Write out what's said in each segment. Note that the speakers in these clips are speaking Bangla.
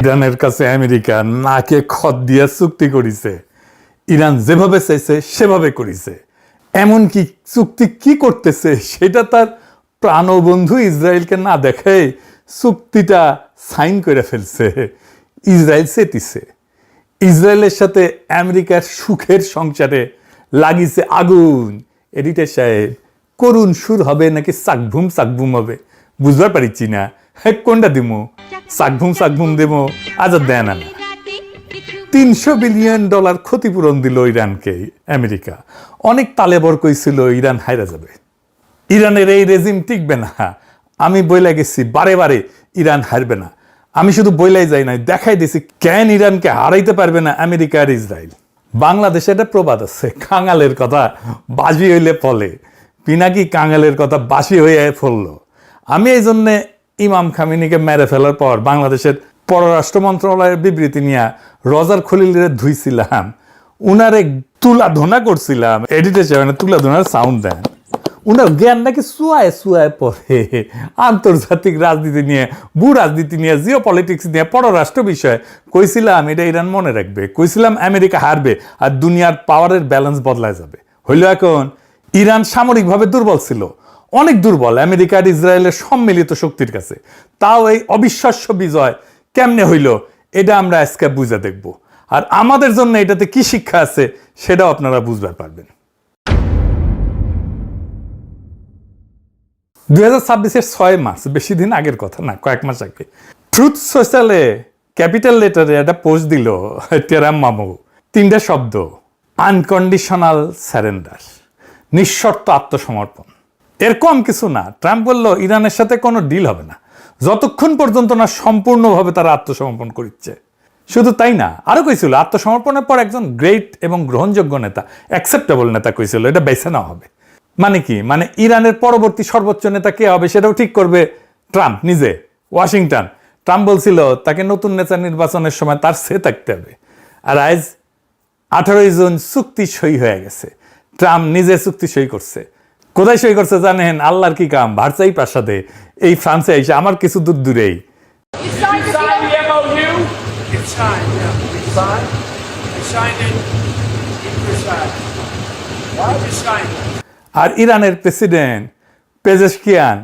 ইরানের কাছে আমেরিকা নাকে খত দিয়ে চুক্তি করেছে, ইরান যেভাবে চাইছে সেভাবে করেছে। এমনকি চুক্তি কি করতেছে সেটা তার প্রাণবন্ধু ইসরায়েলকে না দেখে চুক্তিটা সাইন করে ফেলছে। ইসরায়েল চেতিছে। ইসরায়েলের সাথে আমেরিকার সুখের সংসারে লাগিছে আগুন। এডিটর সাহেব, করুণ সুর হবে নাকি চাকভুম হবে বুঝবার পারিছি না। কোনটা দিমো? চাকভুম দেবো? আজাদ দেয় না। $300 বিলিয়ন ক্ষতিপূরণ দিল ইরানকে আমেরিকা। অনেক তালেবর কইছিল ইরান হাইরা যাবে, ইরানের এই রেজিম টিকবে না। আমি বইলা গেছি বারে বারে ইরান হারবে না। আমি শুধু বইলাই যাই নাই, দেখাই দিছি কেন ইরানকে হারাইতে পারবে না আমেরিকা আর ইসরায়েল। বাংলাদেশে একটা প্রবাদ আছে, কাঙালের কথা বাজি হইলে ফলে, পিনাকি কাঙালের কথা বাসি হয়ে ফললো। আমি এই জন্যে ইমাম খামিনিকে মেরে ফেলার পর বাংলাদেশের পররাষ্ট্র মন্ত্রণালয়ের বিবৃতি নিয়ে রজার খলিলের ধুইছিলাম, উনারে তুলাধনা করছিলাম। এডিটর সাহেব তুলাধনার সাউন্ড দেন। উনার জ্ঞান নাকি চুয়ায় পড়ে আন্তর্জাতিক রাজনীতি নিয়ে, ভূ রাজনীতি নিয়ে, জিও পলিটিক্স নিয়ে, পররাষ্ট্র বিষয়ে। কইছিলাম এটা ইরান মনে রাখবে, কইছিলাম আমেরিকা হারবে আর দুনিয়ার পাওয়ারের ব্যালেন্স বদলায় যাবে। হইল এখন ইরান সামরিকভাবে দুর্বল ছিল, অনেক দুর্বল আমেরিকা আর ইসরায়েলের সম্মিলিত শক্তির কাছে। তাও এই অবিশ্বাস্য বিজয় কেমনে হইল এটা আমরা আজকে বুঝে দেখব। আর আমাদের জন্য এটাতে কি শিক্ষা আছে সেটাও আপনারা বুঝতে পারবেন। 2026-এর 6 মার্চ, বেশি দিন আগের কথা না, কয়েক মাস আগে, ট্রুথ সোশ্যালে ক্যাপিটাল লেটারে একটা পোস্ট দিল টেরাম মামু। 3টা শব্দ, আনকন্ডিশনাল স্যারেন্ডার, নিঃশর্ত আত্মসমর্পণ। এর কম কিছু না। ট্রাম্প বলল ইরানের সাথে কোনো ডিল হবে না যতক্ষণ পর্যন্ত না সম্পূর্ণভাবে তারা আত্মসমর্পণ করছে। শুধু তাই না, আরো কইছিল আত্মসমর্পণের পর একজন গ্রেট এবং গ্রহণযোগ্য নেতা, অ্যাকসেপ্টেবল নেতা কইছিল, এটা বেছে নেওয়া হবে। মানে কি? মানে ইরানের পরবর্তী সর্বোচ্চ নেতা কে হবে সেটাও ঠিক করবে ট্রাম্প নিজে, ওয়াশিংটন। ট্রাম্প বলছিল তাকে নতুন নেতা নির্বাচনের সময় তার সে থাকতে হবে। আর আজ 18 জুন চুক্তি সই হয়ে গেছে। ট্রাম্প নিজে চুক্তি সই করছে। কোথায় সই করছে জানেন? আল্লাহর কি কাম, ভার্সাই প্রাসাদে, এই ফ্রান্সে এসে, আমার কিছু দূর দূরেই। আর ইরানের প্রেসিডেন্ট পেজেশকিয়ান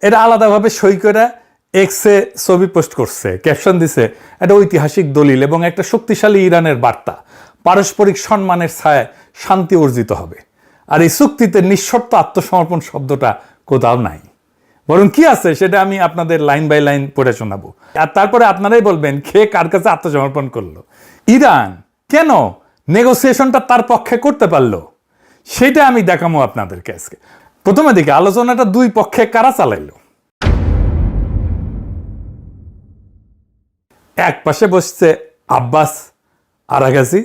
এটা আলাদাভাবে সই করে এক্সে ছবি পোস্ট করছে, ক্যাপশন দিছে এটা ঐতিহাসিক দলিল এবং একটা শক্তিশালী ইরানের বার্তা, পারস্পরিক সম্মানের ছায়ায় শান্তি অর্জিত হবে। আর এই চুক্তিতে নিঃশর্ত আত্মসমর্পণ শব্দটা কোথাও নাই, বরং কি আছে সেটা আমি আপনাদের লাইন বাই লাইন পড়ে শোনাবো। আর তারপরে আপনারাই বলবেন কে কার কাছে আত্মসমর্পণ করলো। ইরান কেন নেগোসিয়েশনটা তার পক্ষে করতে পারলো সেটা আমি দেখাবো আপনাদেরকে আজকে। প্রথমে দিকে আলোচনাটা দুই পক্ষে কারা চালাইলো। এক পাশে বসছে আব্বাস আরাগাজি,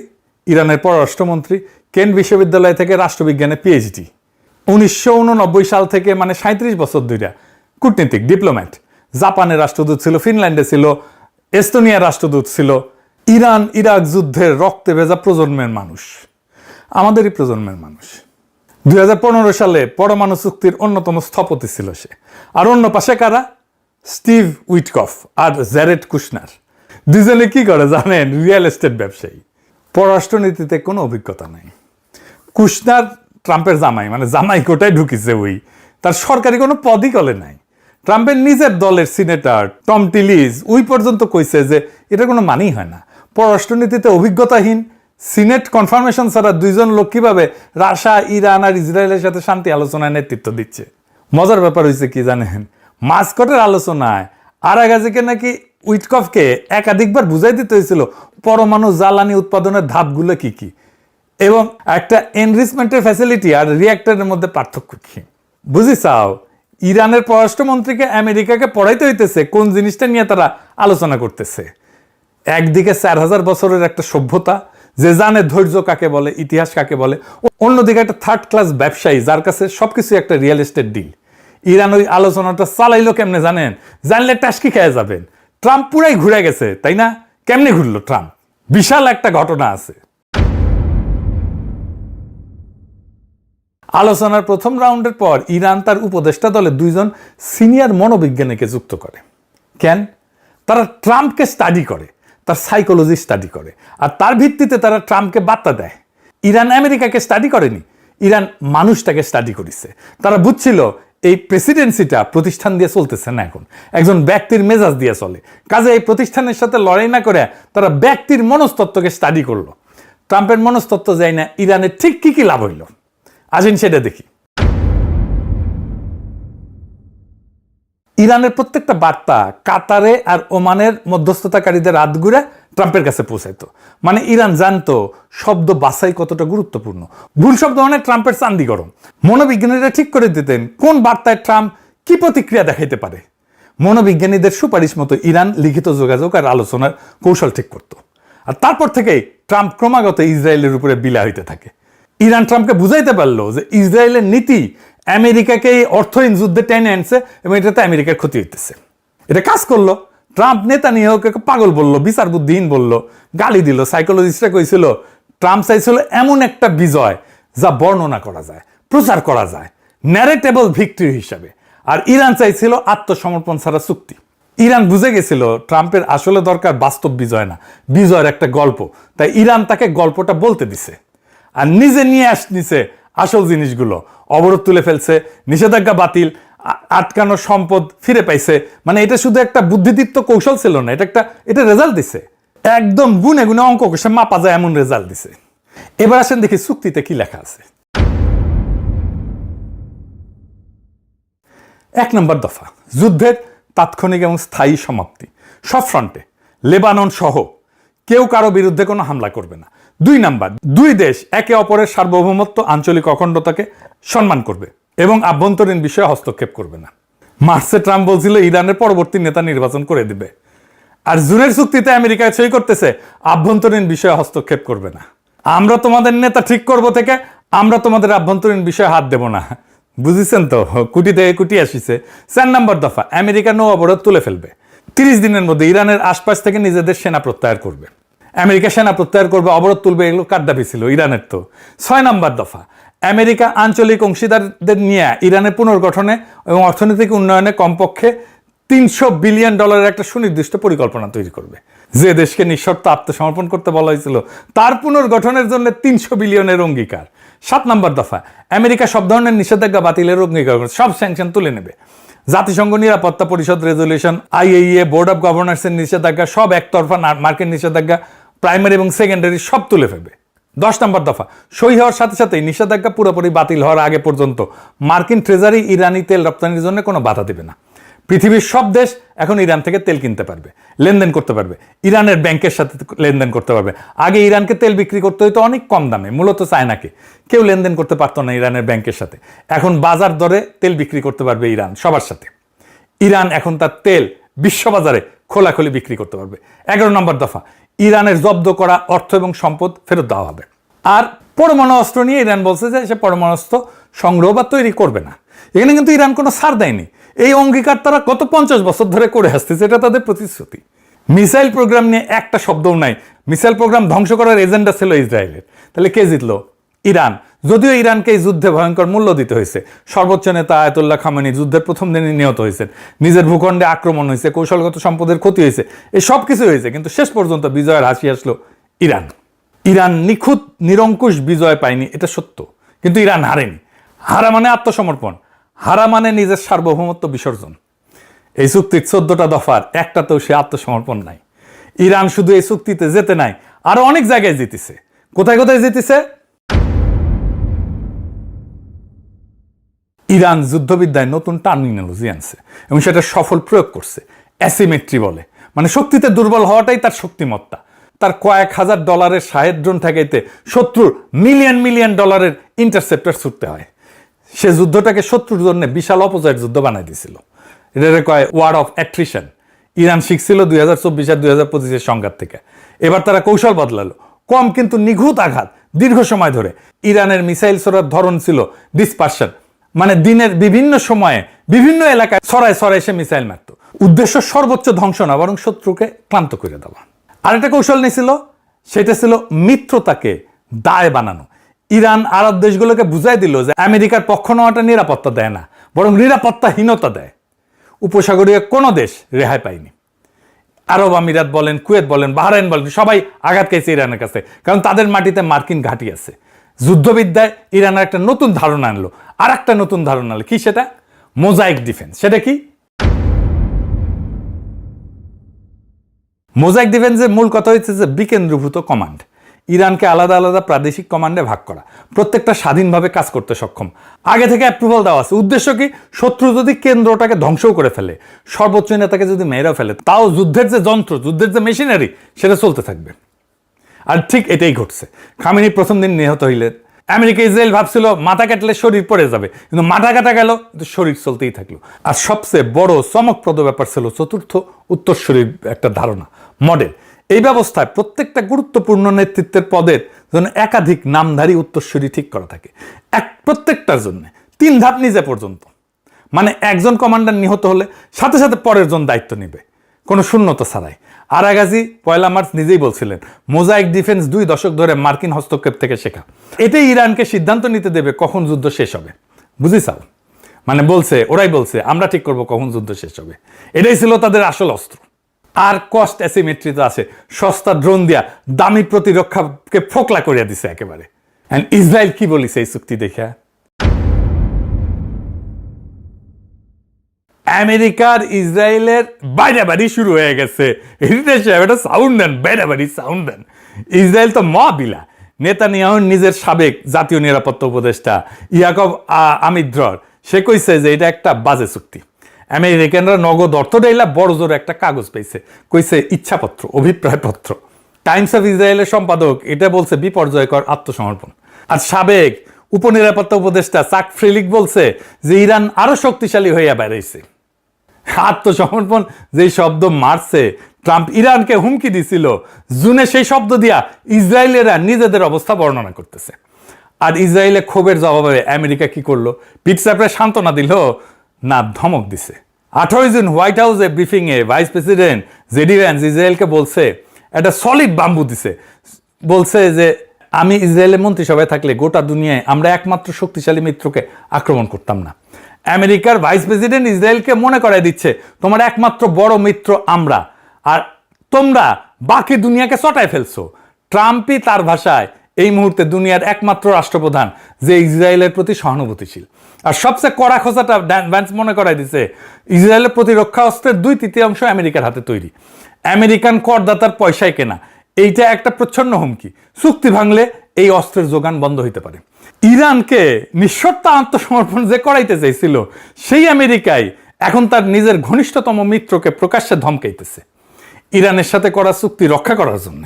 ইরানের পররাষ্ট্রমন্ত্রী, কেন্ট বিশ্ববিদ্যালয় থেকে রাষ্ট্রবিজ্ঞানে পিএইচডি। 1989 সাল থেকে, মানে 37 বছর ধরে কূটনীতিক, ডিপ্লোম্যাট। জাপানের রাষ্ট্রদূত ছিল, ফিনল্যান্ডে ছিল, এস্তোনিয়ার রাষ্ট্রদূত ছিল। ইরান ইরাক যুদ্ধের রক্তে ভেজা প্রজন্মের মানুষ, আমাদেরই প্রজন্মের মানুষ। 2015 সালে পরমাণু চুক্তির অন্যতম স্থপতি ছিল সে। আর অন্য পাশে কারা? স্টিভ উইটকফ আর জ্যারেড কুশনার। দুজনে কি করে জানেন? রিয়েল এস্টেট ব্যবসায়ী, পররাষ্ট্রনীতিতে কোনো অভিজ্ঞতা নাই। কুশনার ট্রাম্পের জামাই, মানে জামাই কোটায় ঢুকিছে ওই, তার সরকারি কোনো পদই কলে নাই। ট্রাম্পের নিজের দলের সিনেটর টম টিলিজ ওই পর্যন্ত কইছে যে এটা কোনো মানেই হয় না, পররাষ্ট্রনীতিতে অভিজ্ঞতাহীন সিনেট কনফার্মেশন ছাড়া দুইজন লোক কিভাবে রাশিয়া, ইরান আর ইসরায়েলের সাথে শান্তি আলোচনায় নেতৃত্ব দিচ্ছে। মজার ব্যাপার হয়েছে কি জানেন? মাস্কটের আলোচনায় আরাগাজিকে নাকি উইটকফকে একাধিকবার বুঝাই দিতে হয়েছিল পরমাণু জ্বালানি উৎপাদনের ধাপগুলো কি কি এবং একটা এনরিচমেন্টের ফ্যাসিলিটি আর রিঅ্যাক্টরের মধ্যে পার্থক্য কি। বুঝি চাও? ইরানের পররাষ্ট্রমন্ত্রীকে আমেরিকাকে পড়াইতে হইতেছে কোন জিনিসটা নিয়ে তারা আলোচনা করতেছে। একদিকে 4000 বছরের একটা সভ্যতা যে জানে ধৈর্য কাকে বলে, ইতিহাস কাকে বলে, অন্যদিকে একটা থার্ড ক্লাস ব্যবসায়ী যার কাছে সবকিছু একটা রিয়েল এস্টেট ডিল। ইরান ওই আলোচনাটা চালাইলো কেমনে জানেন? জানলে টাস্কি খেয়ে যাবেন। ট্রাম্প পুরাই ঘুরে গেছে, তাই না? কেমনে ঘুরলো ট্রাম্প? বিশাল একটা ঘটনা আছে। আলোচনার প্রথম রাউন্ডের পর ইরান তার উপদেষ্টা দলে 2 জন সিনিয়র মনোবিজ্ঞানীকে যুক্ত করে। কেন? তারা ট্রাম্পকে স্টাডি করে, তার সাইকোলজি স্টাডি করে, আর তার ভিত্তিতে তারা ট্রাম্পকে বার্তা দেয়। ইরান আমেরিকাকে স্টাডি করেনি, ইরান মানুষটাকে স্টাডি করেছে। তারা বুঝছিল এই প্রেসিডেন্সিটা প্রতিষ্ঠান দিয়ে চলতেছে না, এখন একজন ব্যক্তির মেজাজ দিয়ে চলে। কাজে এই প্রতিষ্ঠানের সাথে লড়াই না করে তারা ব্যক্তির মনস্তত্ত্বকে স্টাডি করলো। ট্রাম্পের মনস্তত্ত্ব যায় না, ইরানের ঠিক কি কি লাভ হইল আসেন সেটা দেখি। ইরানের প্রত্যেকটা বার্তা কাতারে আর ওমানের মধ্যস্থতাকারীদের হাত ঘুরে ট্রাম্পের কাছে পৌঁছাইতো। মানে ইরান জানতো শব্দ বাছাই কতটা গুরুত্বপূর্ণ। ভুল শব্দ মানে ট্রাম্পের চান্দি গরম। মনোবিজ্ঞানীরা ঠিক করে দিতেন কোন বার্তায় ট্রাম্প কি প্রতিক্রিয়া দেখাইতে পারে। মনোবিজ্ঞানীদের সুপারিশ মতো ইরান লিখিত যোগাযোগ আর আলোচনার কৌশল ঠিক করত। আর তারপর থেকেই ট্রাম্প ক্রমাগত ইসরায়েলের উপরে বিলা হইতে থাকে। ইরান ট্রাম্পকে বুঝাইতে পারলো যে ইসরায়েলের নীতি আমেরিকাকে এই অর্থহীন যুদ্ধে টেনে আনছে এবং এটাতে আমেরিকার ক্ষতি হইতেছে। এটা কাজ করলো। ট্রাম্প নেতানিয়াহুকে পাগল বললো, বিচার বুদ্ধিহীন বললো, গালি দিল। সাইকোলজিস্টরা কইছিল ট্রাম্প চাইছিল এমন একটা বিজয় যা বর্ণনা করা যায়, প্রচার করা যায়, ন্যারেটেবল ভিক্টরি হিসাবে। আর ইরান চাইছিল আত্মসমর্পণ ছাড়া চুক্তি। ইরান বুঝে গেছিল ট্রাম্পের আসলে দরকার বাস্তব বিজয় না, বিজয়ের একটা গল্প। তাই ইরান তাকে গল্পটা বলতে দিছে আর নিজে নিয়ে আসছে আসল জিনিসগুলো। অবরোধ তুলে ফেলছে, নিষেধাজ্ঞা বাতিল, আটকানো সম্পদ ফিরে পাইছে। মানে এটা শুধু একটা বুদ্ধিদীপ্ত কৌশল ছিল না, এটা রেজাল্ট দিছে। একদম গুনে গুনে অঙ্ক কষে মাপা যায় এমন রেজাল্ট দিছে। এবার আসেন দেখি চুক্তিতে কি লেখা আছে। 1 নম্বর দফা, যুদ্ধের তাৎক্ষণিক এবং স্থায়ী সমাপ্তি সব ফ্রন্টে, লেবানন সহ কেউ কারো বিরুদ্ধে কোনো হামলা করবে না। 2 নাম্বার, 2 দেশ একে অপরের সার্বভৌমত্ব, আঞ্চলিক অখণ্ডতাকে সম্মান করবে এবং আভ্যন্তরীণ বিষয়ে হস্তক্ষেপ করবে না। মার্চে ট্রাম্প বলছিল ইরানের পরবর্তী নেতা নির্বাচন করে দিবে। আর জুনের চুক্তিতে আমেরিকায় সই করতেছে আভ্যন্তরীণ বিষয়ে হস্তক্ষেপ করবে না। আমরা তোমাদের নেতা ঠিক করব থেকে আমরা তোমাদের আভ্যন্তরীণ বিষয়ে হাত দেব না। বুঝেছেন তো, কুটি থেকে কুটি আসিছে। 4 নম্বর দফা, আমেরিকা নৌ অবরোধ তুলে ফেলবে। 30 দিনের মধ্যে ইরানের আশপাশ থেকে নিজেদের সেনা প্রত্যাহার করবে। আমেরিকা সেনা প্রত্যাহার করবে, অবরোধ তুলবে, এগুলো কার দাবি ছিল? ইরানের তো। 6 নম্বর দফা, আমেরিকা আঞ্চলিক অংশীদারদের নিয়ে ইরানের পুনর্গঠনে এবং অর্থনৈতিক উন্নয়নে কমপক্ষে $300 বিলিয়ন একটা সুনির্দিষ্ট পরিকল্পনা তৈরি করবে। যে দেশকে নিঃশর্ত আত্মসমর্পণ করতে বলা হয়েছিল তার পুনর্গঠনের জন্য 300 বিলিয়নের অঙ্গীকার। 7 নম্বর দফা, আমেরিকা সব ধরনের নিষেধাজ্ঞা বাতিলের অঙ্গীকার করবে, সব স্যাংশন তুলে নেবে। জাতিসংঘ নিরাপত্তা পরিষদ রেজলিউশন, IAEA, বোর্ড অফ গভর্নর্সের নিষেধাজ্ঞা, সব একতরফা মার্কিন নিষেধাজ্ঞা, প্রাইমারি এবং সেকেন্ডারি সব তুলে ফেলবে। 10 নম্বর দফা, সই হওয়ার সাথে সাথেই নিষেধাজ্ঞা পুরোপুরি বাতিল হওয়ার আগে পর্যন্ত মার্কিন ট্রেজারি ইরানি তেল রপ্তানির জন্য কোনো বাধা দেবে না। পৃথিবীর সব দেশ এখন ইরান থেকে তেল কিনতে পারবে, লেনদেন করতে পারবে, ইরানের ব্যাংকের সাথে লেনদেন করতে পারবে। আগে ইরানকে তেল বিক্রি করতে হইতো অনেক কম দামে, মূলত চায়নাকে। কেউ লেনদেন করতে পারতো না ইরানের ব্যাংকের সাথে। এখন বাজার দরে তেল বিক্রি করতে পারবে ইরান সবার সাথে। ইরান এখন তার তেল বিশ্ববাজারে খোলাখুলি বিক্রি করতে পারবে। 11 নম্বর দফা, ইরানের জব্দ করা অর্থ এবং সম্পদ ফেরত দেওয়া হবে। আর পরমাণু অস্ত্র নিয়ে ইরান বলছে যে সে পরমাণু অস্ত্র সংগ্রহ বা তৈরি করবে না। এখানে কিন্তু ইরান কোনো ছাড় দেয়নি। এই অঙ্গীকার তারা গত 50 বছর ধরে করে আসতেছে, এটা তাদের প্রতিশ্রুতি। মিসাইল প্রোগ্রাম নিয়ে একটা শব্দও নাই। মিসাইল প্রোগ্রাম ধ্বংস করার এজেন্ডা ছিল ইসরায়েলের। তাহলে কে জিতলো? ইরান। যদিও ইরানকে এই যুদ্ধে ভয়ঙ্কর মূল্য দিতে হয়েছে। সর্বোচ্চ নেতা আয়াতুল্লাহ খামেনি যুদ্ধের প্রথম দিনে নিহত হয়েছেন, নিজের ভূখণ্ডে আক্রমণ হয়েছে, কৌশলগত সম্পদের ক্ষতি হয়েছে, এই সব কিছু হয়েছে, কিন্তু শেষ পর্যন্ত বিজয়ের হাসি আসলো ইরান। ইরান নিখুঁত নিরঙ্কুশ বিজয় পায়নি, এটা সত্য, কিন্তু ইরান হারেনি। হারা মানে আত্মসমর্পণ, হারা মানে নিজের সার্বভৌমত্ব বিসর্জন। এই চুক্তির 14টা দফার একটাতেও সে আত্মসমর্পণ নাই। ইরান শুধু এই চুক্তিতে যেতে নাই, আরো অনেক জায়গায় জিতেছে। কোথায় কোথায় জিতেছে? ইরান যুদ্ধবিদ্যায় নতুন টার্মিনোলজি আনছে এবং সেটা সফল প্রয়োগ করছে। অ্যাসিমেট্রি বলে, মানে শক্তিতে দুর্বল হওয়াটাই তার শক্তিমত্তা। তার কয়েক হাজার ডলারের শাহেদ ড্রোন ঠেকাইতে শত্রুর মিলিয়ন মিলিয়ন ডলারের ইন্টারসেপ্টর ছুটতে হয়। সে যুদ্ধটাকে শত্রুর জন্য বিশাল অপজয়ের যুদ্ধ বানাই দিয়েছিল। এটাকে কয় ওয়ার অফ অ্যাট্রিশন। ইরান শিখছিল 2024 আর 2025 সংঘাত থেকে। এবার তারা কৌশল বদলালো, কম কিন্তু নিখুঁত আঘাত দীর্ঘ সময় ধরে। ইরানের মিসাইল ছোড়ার ধরন ছিল ডিসপারশন, মানে দিনের বিভিন্ন সময়ে বিভিন্ন এলাকায় ছড়ায় ছড়ায় সে মিসাইল মারত। উদ্দেশ্য সর্বোচ্চ ধ্বংস না, বরং শত্রুকে ক্লান্ত করে দেওয়া। আরেকটা কৌশল নিয়েছিল, সেটা ছিল মিত্রতাকে দায় বানানো। ইরান আরব দেশগুলোকে বুঝাই দিল যে আমেরিকার পক্ষ নেওয়াটা নিরাপত্তা দেয় না, বরং নিরাপত্তাহীনতা দেয়। উপসাগরীয় কোনো দেশ রেহাই পায়নি। আরব আমিরাত বলেন, কুয়েত বলেন, বাহরাইন বলেন, সবাই আঘাত খেয়েছে ইরানের কাছে, কারণ তাদের মাটিতে মার্কিন ঘাঁটি আছে। যুদ্ধবিদ্যায় ইরানের একটা নতুন ধারণা আনলো, আর একটা নতুন ধারণা আনলো, কি সেটা? Mosaic defence. সেটা কি? মোজাইক ডিফেন্সের মূল কথা হচ্ছে যে বিকেন্দ্রীভূত কমান্ড। ইরানকে আলাদা আলাদা প্রাদেশিক কমান্ডে ভাগ করা, প্রত্যেকটা স্বাধীনভাবে কাজ করতে সক্ষম, আগে থেকে অ্যাপ্রুভাল দেওয়া আছে। উদ্দেশ্য কি? শত্রু যদি কেন্দ্রটাকে ধ্বংসও করে ফেলে, সর্বোচ্চ নেতাকে যদি মেয়েরাও ফেলে, তাও যুদ্ধের যে যন্ত্র, যুদ্ধের যে মেশিনারি, সেটা চলতে থাকবে। আর ঠিক এটাই ঘটছে। খামেনি প্রথম দিন নিহত হইলেন। আমেরিকা ইসরায়েল ভাবছিল মাথা কাটলে শরীর পড়ে যাবে, কিন্তু মাথা কাটা গেল, কিন্তু শরীর চলতেই থাকলো। আর সবচেয়ে বড় চমকপ্রদ ব্যাপার ছিল চতুর্থ উত্তরসূরির একটা ধারণা, মডেল। এই ব্যবস্থায় প্রত্যেকটা গুরুত্বপূর্ণ নেতৃত্বের পদের জন্য একাধিক নামধারী উত্তরসূরি ঠিক করা থাকে, প্রত্যেকটার জন্য 3 ধাপ নিজে পর্যন্ত। মানে একজন কমান্ডার নিহত হলে সাথে সাথে পরের জন দায়িত্ব নেবে, কোনো শূন্যতা ছাড়াই। আরাগাজি 1 মার্চ নিজেই বলছিলেন, মোজাইক ডিফেন্স 2 দশক ধরে মার্কিন হস্তক্ষেপ থেকে শেখা। এটাই ইরানকে সিদ্ধান্ত নিতে দেবে কখন যুদ্ধ শেষ হবে। বুঝিসাও? মানে বলছে, ওরাই বলছে, আমরা ঠিক করবো কখন যুদ্ধ শেষ হবে। এটাই ছিল তাদের আসল অস্ত্র। আর কস্ট অ্যাসিমেট্রি তো আছে, সস্তা ড্রোন দিয়া দামি প্রতিরক্ষাকে ফোকলা করিয়া দিছে একেবারে। ইসরায়েল কি বলিছে এই চুক্তি দেখা? আমেরিকার ইসরায়েলের বাইরাবাড়ি শুরু হয়ে গেছে। এটা সাউন্ড দেন, বাইরাবাড়ি সাউন্ড দেন। ইসরায়েল তো মহাবিলা। নেতানিয়াহু নিজের সাবেক জাতীয় নিরাপত্তা উপদেষ্টা ইয়াকব আমিদ্রর, সে কইছে যে এটা একটা বাজে চুক্তি। আমেরিকানরা নগদ অর্থ দেইলা বড় জোর একটা কাগজ পাইছে, কইছে ইচ্ছাপত্র, অভিপ্রায়পত্র। টাইমস অফ ইসরায়েলের সম্পাদক এটা বলছে বিপর্যয়কর আত্মসমর্পণ। আর সাবেক উপনিরাপত্তা উপদেষ্টা চাক ফ্রিলিক বলছে যে ইরান আরো শক্তিশালী হইয়া বেড়াইছে। আত্মসমর্পণ যেই শব্দ মারছে, ট্রাম্প ইরানকে হুমকি দিছিল জুনে, সেই শব্দ দিয়া ইসরায়েলেরা নিজেদের অবস্থা বর্ণনা করতেছে। আর ইসরায়েলে ক্ষোভের জবাবে আমেরিকা কি করলো? পিঠ চাপড়ে সান্ত্বনা দিল না ধমক দিছে। 18 জুন হোয়াইট হাউসে ব্রিফিং এ ভাইস প্রেসিডেন্ট জেডি ভ্যান্স ইসরায়েলকে বলছে, একটা সলিড বাম্বু দিছে, বলছে যে আমি ইসরায়েলের মন্ত্রিসভায় থাকলে গোটা দুনিয়ায় আমরা একমাত্র শক্তিশালী মিত্রকে আক্রমণ করতাম না। আমেরিকার ভাইস প্রেসিডেন্ট ইসরায়েলকে মনে করাই দিচ্ছে, তোমার একমাত্র বড় মিত্র আমরা, আর তোমরা বাকি দুনিয়াকে চটায় ফেলছো। ট্রাম্পই তার ভাষায় এই মুহূর্তে দুনিয়ার একমাত্র রাষ্ট্রপ্রধান যে ইসরায়েলের প্রতি সহানুভূতিশীল। আর সবচেয়ে কড়া খোঁচাটা ভ্যান্স মনে করাই দিচ্ছে, ইসরায়েলের প্রতিরক্ষা অস্ত্রের 2/3 আমেরিকার হাতে তৈরি, আমেরিকান করদাতার পয়সায় কেনা। এইটা একটা প্রচ্ছন্ন হুমকি। চুক্তি ভাঙলে এই অস্ত্রের যোগান বন্ধ হইতে পারে। ইরানকে নিঃশর্ত আত্মসমর্পণ যে করাইতে চাইছিল, সেই আমেরিকায় এখন তার নিজের ঘনিষ্ঠতম মিত্রকে প্রকাশ্যে ধমকাইতেছে ইরানের সাথে করা চুক্তি রক্ষা করার জন্য।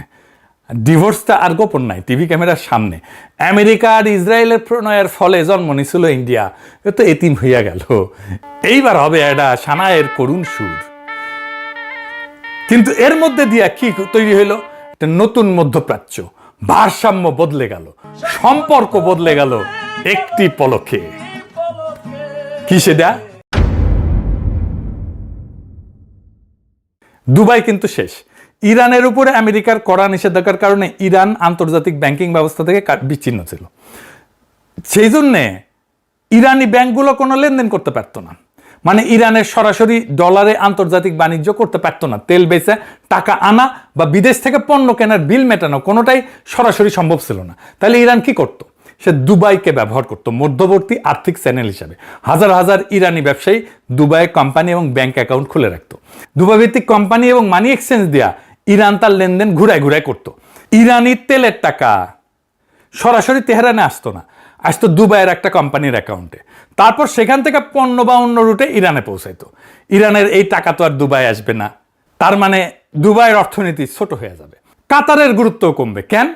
ডিভোর্সটা আর গোপন নাই, টিভি ক্যামেরার সামনে। আমেরিকা আর ইসরায়েলের প্রণয়ের ফলে জন্ম নিছিল ইন্ডিয়া, এ তো এতিম হইয়া গেল। এইবার হবে এটা সানায়ের করুণ সুর। কিন্তু এর মধ্যে দিয়া কি তৈরি হইলো? একটা নতুন মধ্যপ্রাচ্য। ভারসাম্য বদলে গেল, সম্পর্ক বদলে গেল একটি পলকে। কি সেটা? দুবাই কিন্তু শেষ। ইরানের উপরে আমেরিকার কড়া নিষেধাজ্ঞার কারণে ইরান আন্তর্জাতিক ব্যাংকিং ব্যবস্থা থেকে বিচ্ছিন্ন ছিল। সেই জন্যে ইরানি ব্যাংকগুলো কোনো লেনদেন করতে পারতো না। মানে ইরানের সরাসরি ডলারে আন্তর্জাতিক বাণিজ্য করতে পারতো না। তেল বেচে টাকা আনা বা বিদেশ থেকে পণ্য কেনার বিল মেটানো কোনোটাই সরাসরি সম্ভব ছিল না। তাহলে ইরান কি করত? সে দুবাইকে ব্যবহার করত মধ্যবর্তী আর্থিক চ্যানেল হিসাবে। হাজার হাজার ইরানি ব্যবসায়ী দুবাইয়ে কোম্পানি এবং ব্যাংক অ্যাকাউন্ট খুলে রাখত। দুবাই ভিত্তিক কোম্পানি এবং মানি এক্সচেঞ্জ দিয়া ইরান তার লেনদেন ঘুরায় ঘুরায় করত। ইরানি তেলের টাকা সরাসরি তেহরানে আসতো না, আসতো দুবাইয়ের একটা কোম্পানির অ্যাকাউন্টে। তারপর সেখান থেকে পণ্য বা অন্য রুটে ইরানে পৌঁছাইতো। ইরানের এই টাকা তো আর দুবাই আসবে না, তার মানে দুবাইয়ের অর্থনীতি ছোট হয়ে যাবে। কাতারের গুরুত্বও কমবে। কেন?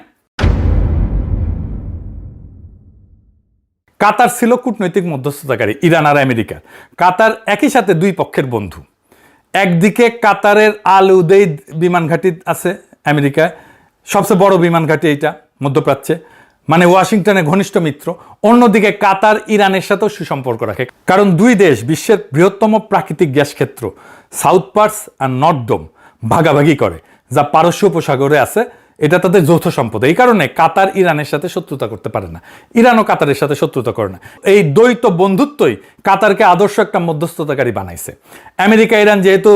কাতার ছিল কূটনৈতিক মধ্যস্থতাকারী ইরান আর আমেরিকার। কাতার একই সাথে দুই পক্ষের বন্ধু। একদিকে কাতারের আল উদেইদ বিমান ঘাঁটি আছে আমেরিকায়, সবচেয়ে বড় বিমান ঘাঁটি এইটা মধ্যপ্রাচ্যে, মানে ওয়াশিংটনের ঘনিষ্ঠ মিত্র। অন্যদিকে কাতার ইরানের সাথেও সুসম্পর্ক রাখে, কারণ দুই দেশ বিশ্বের বৃহত্তম প্রাকৃতিক গ্যাস ক্ষেত্র সাউথ পার্স আর নর্থ ডোম ভাগাভাগি করে, যা পারস্য উপসাগরে আছে এটা তাদের যৌথ সম্পদ। এই কারণে কাতার ইরানের সাথে শত্রুতা করতে পারে না, ইরানও কাতারের সাথে শত্রুতা করে না। এই দ্বৈত বন্ধুত্বই কাতারকে আদর্শ একটা মধ্যস্থতাকারী বানাইছে। আমেরিকা ইরান যেহেতু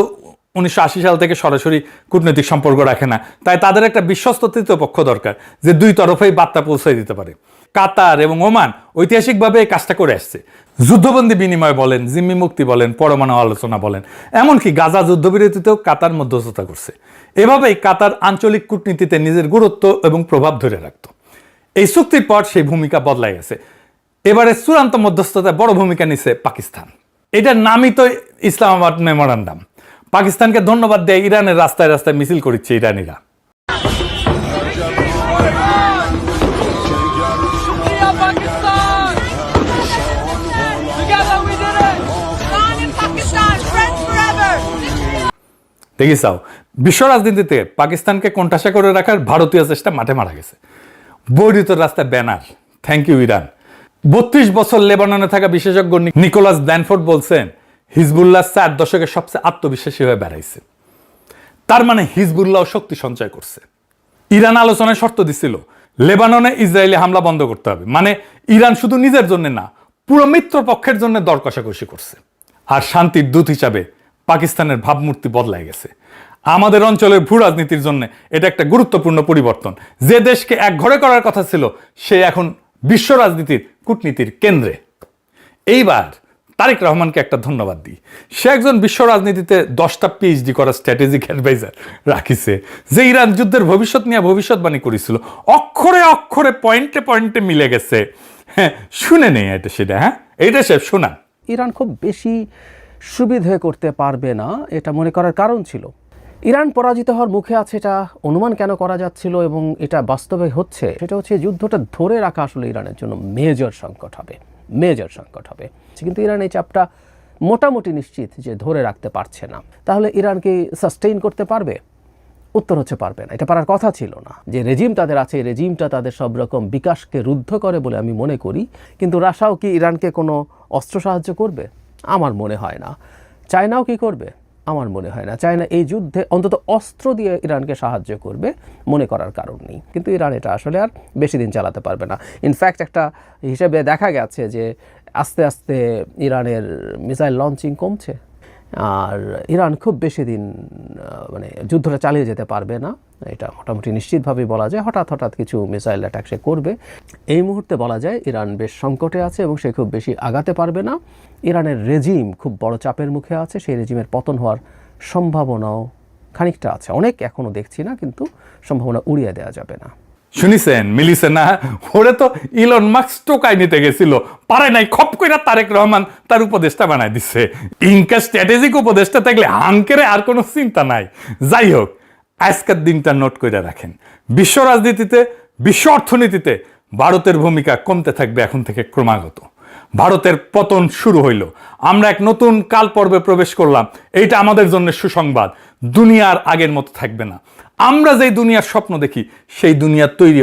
1980 সাল থেকে সরাসরি কূটনৈতিক সম্পর্ক রাখে না, তাই তাদের একটা বিশ্বস্ত তৃতীয় পক্ষ দরকার যে দুই তরফেই বার্তা পৌঁছায় দিতে পারে। কাতার এবং ওমান ঐতিহাসিকভাবে এই কাজটা করে আসছে। যুদ্ধবন্দী বিনিময় বলেন, জিম্মি মুক্তি বলেন, পরমাণু আলোচনা বলেন, এমনকি গাজা যুদ্ধবিরতিতেও কাতার মধ্যস্থতা করছে। এভাবেই কাতার আঞ্চলিক কূটনীতিতে নিজের গুরুত্ব এবং প্রভাব ধরে রাখত। এই চুক্তির পর সেই ভূমিকা বদলাই গেছে। এবারে চূড়ান্ত মধ্যস্থতায় বড় ভূমিকা নিছে পাকিস্তান। এটার নামই তো ইসলামাবাদ মেমোরান্ডাম। পাকিস্তানকে ধন্যবাদ দেয় ইরানের রাস্তায় রাস্তায় মিছিল করছে ইরানিরা। দেখিসাও, বিশ্ব রাজনীতিতে পাকিস্তানকে কোণঠাসা করে রাখার ভারতীয় চেষ্টা মাঠে মারা গেছে। বৈরিত রাস্তায় ব্যানার, থ্যাংক ইউ ইরান। 32 বছর লেবাননে থাকা বিশেষজ্ঞ নিকোলাস ব্যানফোর্ড বলছেন, হিজবুল্লাহ 4 দশকে সবচেয়ে আত্মবিশ্বাসী হয়ে বেড়াইছে। তার মানে হিজবুল্লাহ শক্তি সঞ্চয় করছে। ইরান আলোচনায় শর্ত দিছিল, লেবাননে ইসরায়েলি হামলা বন্ধ করতে হবে। মানে ইরান শুধু নিজের জন্য না, পুরো মিত্র পক্ষের জন্য দর কষাকষি করছে। আর শান্তির দূত হিসাবে পাকিস্তানের ভাবমূর্তি বদলাই গেছে। আমাদের অঞ্চলের ভূ রাজনীতির জন্য এটা একটা গুরুত্বপূর্ণ পরিবর্তন। যে দেশকে একঘরে করার কথা ছিল, সে এখন বিশ্ব রাজনীতির কূটনীতির কেন্দ্রে। এইবার তারেক রহমানকে একটা ধন্যবাদ দিই। সে একজন বিশ্ব রাজনীতিতে 10টা PhD করা স্ট্র্যাটেজিক অ্যাডভাইজার রাখিছে, যে ইরান যুদ্ধের ভবিষ্যৎ নিয়ে ভবিষ্যৎবাণী করেছিল। অক্ষরে অক্ষরে পয়েন্টে পয়েন্টে মিলে গেছে। হ্যাঁ, শুনে নেই এটা সেটা। হ্যাঁ, এইটা সে শোনা। ইরান খুব বেশি সুবিধে করতে পারবে না, এটা মনে করার কারণ ছিল। ইরান পরাজিত হওয়ার মুখে আছে, এটা অনুমান কেন করা যাচ্ছিল এবং এটা বাস্তবে হচ্ছে, সেটা হচ্ছে যুদ্ধটা ধরে রাখা আসলে ইরানের জন্য মেজর সংকট হবে। কিন্তু ইরান এই চাপটা মোটামুটি নিশ্চিত যে ধরে রাখতে পারছে না। তাহলে ইরান কি সাস্টেইন করতে পারবে? উত্তর হচ্ছে পারবে না। এটা পারার কথা ছিল না। যে রেজিম তাদের আছে, এই রেজিমটা তাদের সব রকম বিকাশকে রুদ্ধ করে বলে আমি মনে করি। কিন্তু রাশিয়াও কি ইরানকে কোনো অস্ত্র সাহায্য করবে? আমার মনে হয় না। চায়নাও কি করবে? আমার মনে হয় না। চায়না এই যুদ্ধে অন্তত অস্ত্র দিয়ে ইরানকে সাহায্য করবে মনে করার কারণ নেই। কিন্তু ইরান এটা আসলে আর বেশি দিন চালাতে পারবে না। ইনফ্যাক্ট একটা হিসেবে দেখা গেছে যে আস্তে আস্তে ইরানের মিসাইল লঞ্চিং কমছে, আর ইরান খুব বেশি দিন মানে যুদ্ধটা চালিয়ে যেতে পারবে না। এটা মোটামুটি নিশ্চিতভাবেই বলা যায়। হঠাৎ কিছু মিসাইল অ্যাটাক সে করবে। এই মুহূর্তে বলা যায় ইরান বেশ সংকটে আছে এবং সে খুব বেশি আগাতে পারবে না। ইরানের রেজিম খুব বড় চাপের মুখে আছে। সেই রেজিমের পতন হওয়ার সম্ভাবনাও খানিকটা আছে, অনেক এখনও দেখছি না, কিন্তু সম্ভাবনা উড়িয়ে দেওয়া যাবে না। শুনিছেন, মিলিছে না? ওরে তো ইলন মাস্ক টোকাই নিতে গেছিল, পারে নাই, খপ কইরা তারেক রহমান তার উপদেষ্টা বানাই দিচ্ছে। ইনকা স্ট্র্যাটেজিক উপদেষ্টা থাকলে হাঙ্কেরে আর কোনো চিন্তা নাই। যাই হোক, আজকের দিনটা নোট করে রাখেন। বিশ্ব রাজনীতিতে, বিশ্ব অর্থনীতিতে ভারতের ভূমিকা কমতে থাকবে এখন থেকে ক্রমাগত। ভারতের পতন শুরু হইল, আমরা এক নতুন কাল পর্বে প্রবেশ করলাম। এইটা আমাদের জন্য সুসংবাদ। দুনিয়ার আগের মতো থাকবে না। আমরা যেই দুনিয়ার স্বপ্ন দেখি, সেই দুনিয়ার তৈরি